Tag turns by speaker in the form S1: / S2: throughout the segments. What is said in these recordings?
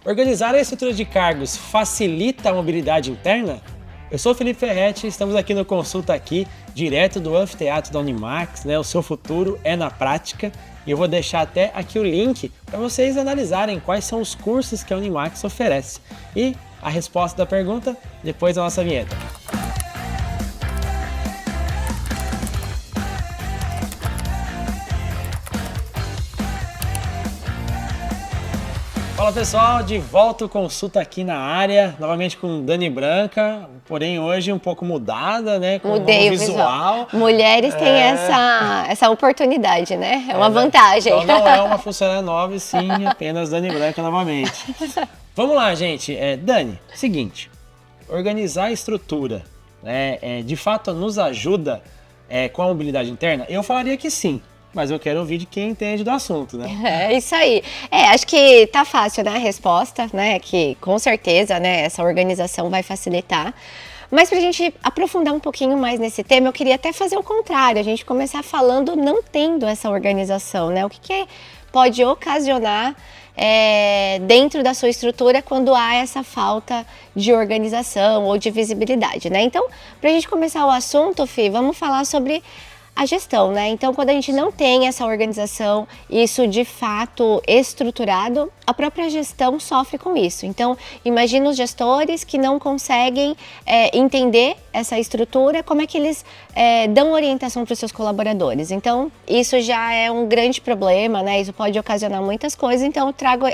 S1: Organizar a estrutura de cargos facilita a mobilidade interna? Eu sou o Felipe Ferretti, estamos aqui no Consulta Aqui, direto do Anfiteatro da Unimax, né? O seu futuro é na prática. E eu vou deixar até aqui o link para vocês analisarem quais são os cursos que a Unimax oferece. E a resposta da pergunta depois da nossa vinheta. Fala pessoal, de volta o Consulta Aqui na área, novamente com Dani Branca, porém hoje um pouco mudada, né? Com
S2: Mudei
S1: um novo visual.
S2: Mulheres têm essa oportunidade, né? É uma vantagem.
S1: Então não é uma funcionária nova, e sim apenas Dani Branca novamente. Vamos lá, gente. Dani, seguinte, organizar a estrutura, né, de fato nos ajuda com a mobilidade interna? Eu falaria que sim. Mas eu quero ouvir de quem entende do assunto, né?
S2: É isso aí. Acho que tá fácil, né, a resposta, né? Que com certeza, né, essa organização vai facilitar. Mas para a gente aprofundar um pouquinho mais nesse tema, eu queria até fazer o contrário, a gente começar falando não tendo essa organização, né? O que pode ocasionar dentro da sua estrutura quando há essa falta de organização ou de visibilidade, né? Então, para a gente começar o assunto, Fih, vamos falar sobre a gestão, né? Então, quando a gente não tem essa organização, isso de fato estruturado, a própria gestão sofre com isso. Então, imagina os gestores que não conseguem entender essa estrutura, como é que eles dão orientação para os seus colaboradores. Então, isso já é um grande problema, né? Isso pode ocasionar muitas coisas. Então, eu trago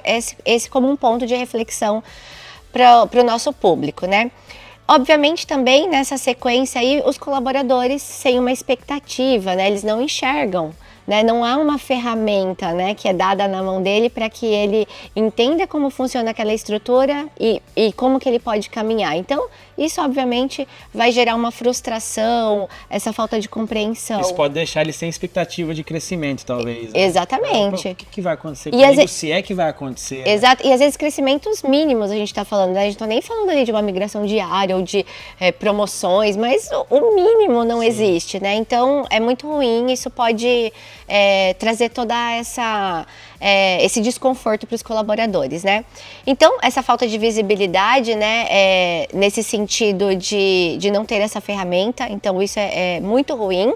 S2: esse como um ponto de reflexão para o nosso público, né? Obviamente também nessa sequência aí os colaboradores sem uma expectativa, né? Eles não enxergam, né? Não há uma ferramenta, né, que é dada na mão dele para que ele entenda como funciona aquela estrutura e como que ele pode caminhar. Então isso obviamente vai gerar uma frustração, essa falta de compreensão.
S1: Isso pode deixar ele sem expectativa de crescimento, talvez. Né?
S2: Exatamente.
S1: O que vai acontecer comigo, se é que vai acontecer.
S2: Exato, né? E às vezes crescimentos mínimos a gente está falando, né? A gente não está nem falando ali de uma migração diária ou de promoções, mas o mínimo não existe, né? Então é muito ruim, isso pode trazer toda esse desconforto para os colaboradores, né? Então, essa falta de visibilidade, né, nesse sentido de não ter essa ferramenta, então isso é muito ruim.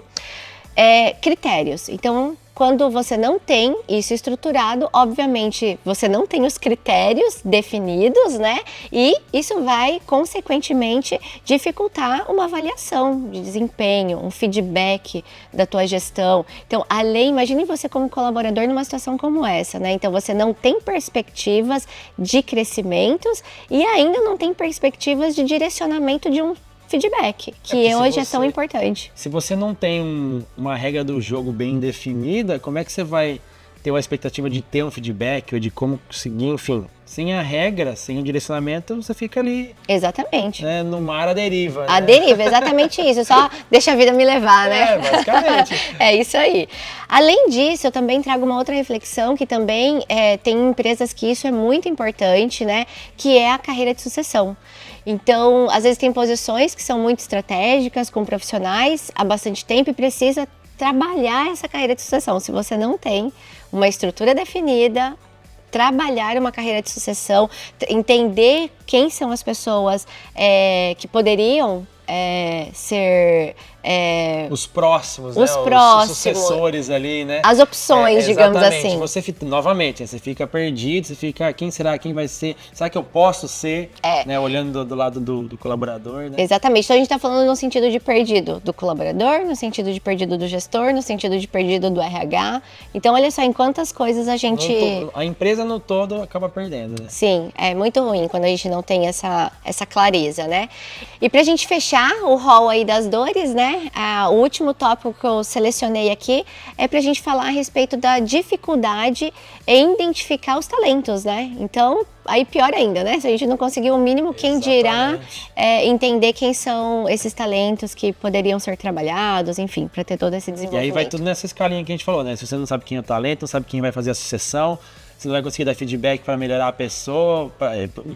S2: Critérios, então quando você não tem isso estruturado, obviamente você não tem os critérios definidos, né? E isso vai, consequentemente, dificultar uma avaliação de desempenho, um feedback da tua gestão. Então, imagine você como colaborador numa situação como essa, né? Então, você não tem perspectivas de crescimentos e ainda não tem perspectivas de direcionamento de um feedback, que hoje é tão importante.
S1: Se você não tem uma regra do jogo bem definida, como é que você vai ter uma expectativa de ter um feedback ou de como seguir, enfim? Sem a regra, sem o direcionamento, você fica ali...
S2: Exatamente.
S1: Né, no mar à deriva.
S2: A deriva, exatamente isso. Só deixa a vida me levar, né?
S1: Basicamente.
S2: É isso aí. Além disso, eu também trago uma outra reflexão que também tem empresas que isso é muito importante, né? Que é a carreira de sucessão. Então, às vezes tem posições que são muito estratégicas, com profissionais há bastante tempo e precisa trabalhar essa carreira de sucessão. Se você não tem uma estrutura definida, trabalhar uma carreira de sucessão, entender quem são as pessoas que poderiam ser...
S1: os próximos,
S2: os
S1: né?
S2: próximos,
S1: os sucessores ali, né?
S2: As opções, digamos assim.
S1: Você novamente, você fica perdido, você fica, quem será, quem vai ser? Será que eu posso ser? Né? Olhando do lado do colaborador, né?
S2: Exatamente. Então a gente está falando no sentido de perdido do colaborador, no sentido de perdido do gestor, no sentido de perdido do RH. Então olha só em quantas coisas a gente...
S1: A empresa no todo acaba perdendo, né?
S2: Sim, é muito ruim quando a gente não tem essa clareza, né? E pra gente fechar o rol aí das dores, né? O último tópico que eu selecionei aqui é pra gente falar a respeito da dificuldade em identificar os talentos, né? Então, aí pior ainda, né? Se a gente não conseguir o mínimo, quem dirá entender quem são esses talentos que poderiam ser trabalhados, enfim, para ter todo esse desenvolvimento.
S1: E aí vai tudo nessa escalinha que a gente falou, né? Se você não sabe quem é o talento, não sabe quem vai fazer a sucessão, você não vai conseguir dar feedback para melhorar a pessoa,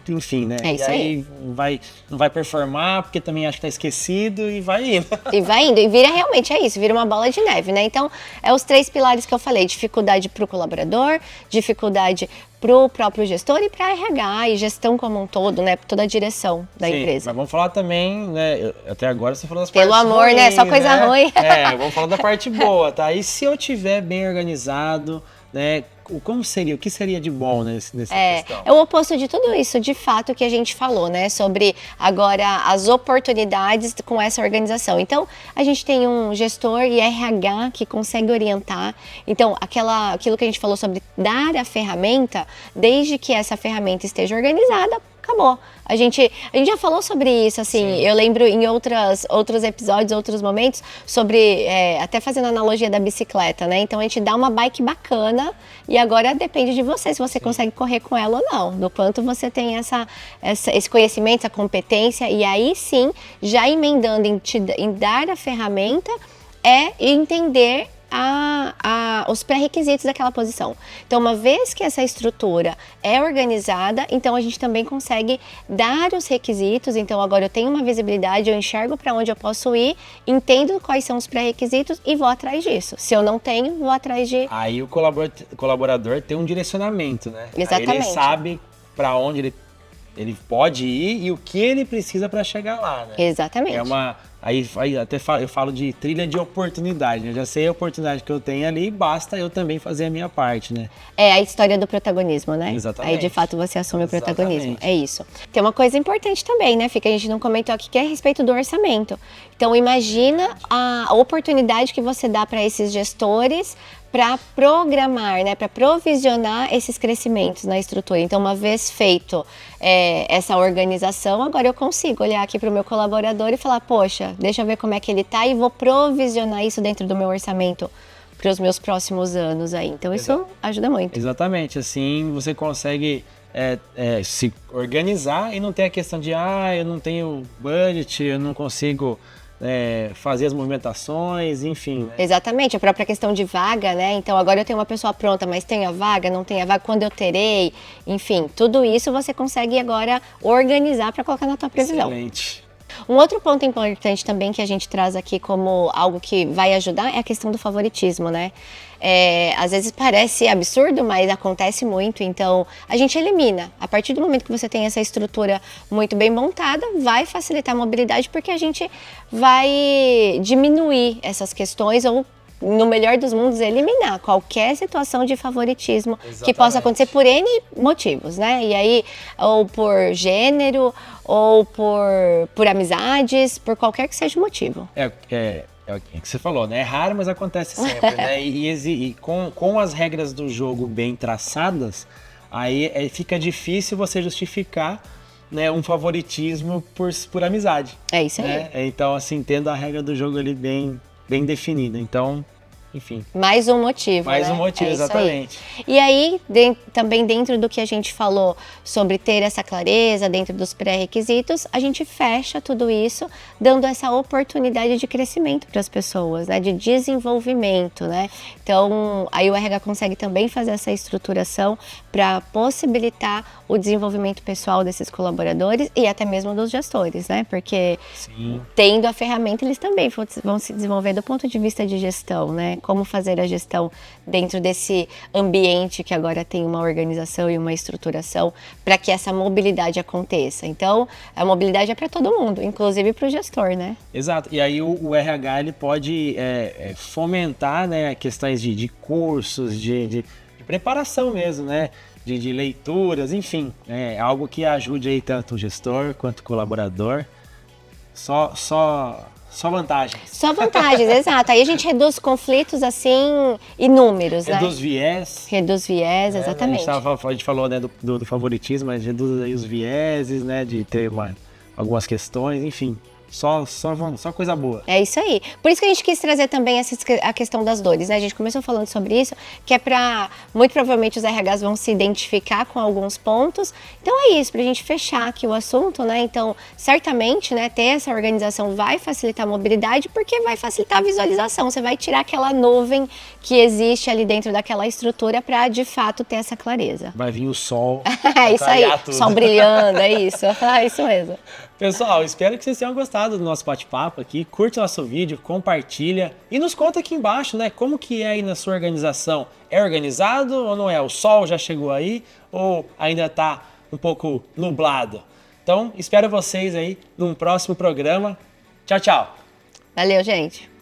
S1: enfim, né?
S2: É isso
S1: e aí não vai performar porque também acha que tá esquecido e vai indo.
S2: E vai indo, e vira realmente isso, vira uma bola de neve, né? Então, os 3 pilares que eu falei: dificuldade para o colaborador, dificuldade para o próprio gestor e para a RH e gestão como um todo, né? Toda a direção da empresa.
S1: Mas vamos falar também, né? Até agora você falou das
S2: Pelo
S1: partes
S2: amor,
S1: ruins,
S2: né? Só coisa ruim.
S1: Vamos falar da parte boa, tá? E se eu tiver bem organizado, né? O que seria de bom nessa questão?
S2: É o oposto de tudo isso, de fato, que a gente falou, né? Sobre agora as oportunidades com essa organização. Então, a gente tem um gestor e RH que consegue orientar. Então, aquilo que a gente falou sobre dar a ferramenta, desde que essa ferramenta esteja organizada, acabou. A gente já falou sobre isso, assim, sim. Eu lembro em outros episódios, outros momentos, sobre, até fazendo analogia da bicicleta, né? Então a gente dá uma bike bacana e agora depende de você, se você consegue correr com ela ou não, do quanto você tem esse conhecimento, essa competência, e aí sim, já emendando em dar a ferramenta, entender os pré-requisitos daquela posição. Então, uma vez que essa estrutura é organizada, então a gente também consegue dar os requisitos. Então, agora eu tenho uma visibilidade, eu enxergo para onde eu posso ir, entendo quais são os pré-requisitos e vou atrás disso. Se eu não tenho, vou atrás de...
S1: Aí o colaborador tem um direcionamento, né?
S2: Exatamente.
S1: Aí ele sabe para onde ele pode ir e o que ele precisa para chegar lá, né?
S2: Exatamente.
S1: Aí eu falo de trilha de oportunidade, né? Eu já sei a oportunidade que eu tenho ali, basta eu também fazer a minha parte, né?
S2: É a história do protagonismo, né?
S1: Exatamente.
S2: Aí de fato você assume o protagonismo, é isso. Tem uma coisa importante também, né, Fih, que a gente não comentou aqui, que é a respeito do orçamento. Então imagina a oportunidade que você dá para esses gestores para programar, né, para provisionar esses crescimentos na estrutura. Então, uma vez feito essa organização, agora eu consigo olhar aqui para o meu colaborador e falar, poxa, deixa eu ver como é que ele está e vou provisionar isso dentro do meu orçamento para os meus próximos anos aí. Então, isso ajuda muito.
S1: Exatamente, assim você consegue se organizar e não ter a questão de, eu não tenho budget, eu não consigo... fazer as movimentações, enfim. Né?
S2: Exatamente, a própria questão de vaga, né? Então agora eu tenho uma pessoa pronta, mas tem a vaga, não tem a vaga, quando eu terei, enfim, tudo isso você consegue agora organizar para colocar na tua previsão.
S1: Excelente.
S2: Um outro ponto importante também que a gente traz aqui como algo que vai ajudar é a questão do favoritismo, né? Às vezes parece absurdo, mas acontece muito, então a gente elimina. A partir do momento que você tem essa estrutura muito bem montada, vai facilitar a mobilidade porque a gente vai diminuir essas questões ou, no melhor dos mundos, eliminar qualquer situação de favoritismo. Exatamente. Que possa acontecer por N motivos, né? E aí, ou por gênero, ou por amizades, por qualquer que seja o motivo.
S1: É o que você falou, né? É raro, mas acontece sempre, né? E com as regras do jogo bem traçadas, aí fica difícil você justificar, né, um favoritismo por amizade.
S2: É isso aí.
S1: Né? Então, assim, tendo a regra do jogo ali bem definida. Então, enfim.
S2: Mais um motivo,
S1: Mais
S2: né?
S1: um motivo, exatamente.
S2: E aí, também dentro do que a gente falou sobre ter essa clareza, dentro dos pré-requisitos, a gente fecha tudo isso, dando essa oportunidade de crescimento para as pessoas, né? De desenvolvimento, né? Então, aí o RH consegue também fazer essa estruturação para possibilitar o desenvolvimento pessoal desses colaboradores e até mesmo dos gestores, né? Porque tendo a ferramenta, eles também vão se desenvolver do ponto de vista de gestão, né? Como fazer a gestão dentro desse ambiente que agora tem uma organização e uma estruturação para que essa mobilidade aconteça. Então, a mobilidade é para todo mundo, inclusive para o gestor, né?
S1: Exato. E aí o RH ele pode fomentar, né, questões de cursos, de preparação mesmo, né? De leituras, enfim, algo que ajude aí tanto o gestor quanto o colaborador. Só vantagens.
S2: Só vantagens, exato. Aí a gente reduz conflitos, assim, inúmeros, né?
S1: Reduz viés.
S2: Reduz viés, exatamente.
S1: A gente falou, né, do favoritismo, mas reduz aí os vieses, né, de ter algumas questões, enfim. Só coisa boa.
S2: É isso aí. Por isso que a gente quis trazer também a questão das dores, né? A gente começou falando sobre isso, que é para, muito provavelmente os RHs vão se identificar com alguns pontos. Então é isso, pra gente fechar aqui o assunto, né? Então, certamente, né, ter essa organização vai facilitar a mobilidade, porque vai facilitar a visualização. Você vai tirar aquela nuvem que existe ali dentro daquela estrutura para, de fato, ter essa clareza.
S1: Vai vir o sol.
S2: É isso aí, sol brilhando, é isso. É isso mesmo.
S1: Pessoal, espero que vocês tenham gostado do nosso bate-papo aqui. Curte o nosso vídeo, compartilha e nos conta aqui embaixo, né? Como que é aí na sua organização? É organizado ou não é? O sol já chegou aí ou ainda tá um pouco nublado? Então, espero vocês aí num próximo programa. Tchau, tchau!
S2: Valeu, gente!